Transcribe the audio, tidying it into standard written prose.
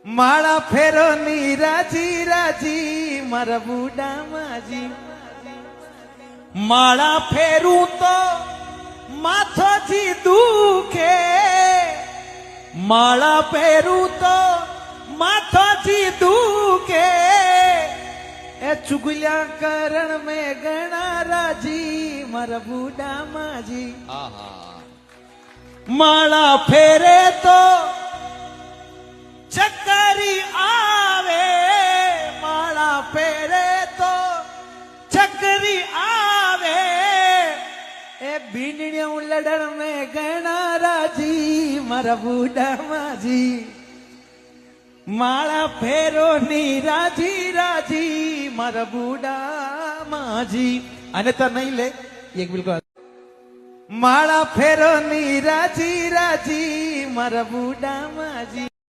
માળા ફેરો ની રાજી રાજી મારા બુડા માજી માળા ફેરું તો માથોથી દુખે માળા ફેરું તો માથોથી દુખે એ ચુગલ્યા કરણ મેં ગણા રાજી મારા બુડા માજી માળા ફેરે તો ચક્કરી આવે માળા ફેરે તો ચક્કરી આવે એ બીંડણિયા લડણ મેં ગણા રાજી મારા બુડા માજી માળા ફેરો ની રાજી રાજી મારા બુડા માજી અને તો નહીં લે એક બિલકુલ માળા ફેરો ની રાજી રાજી મારા બુડા માજી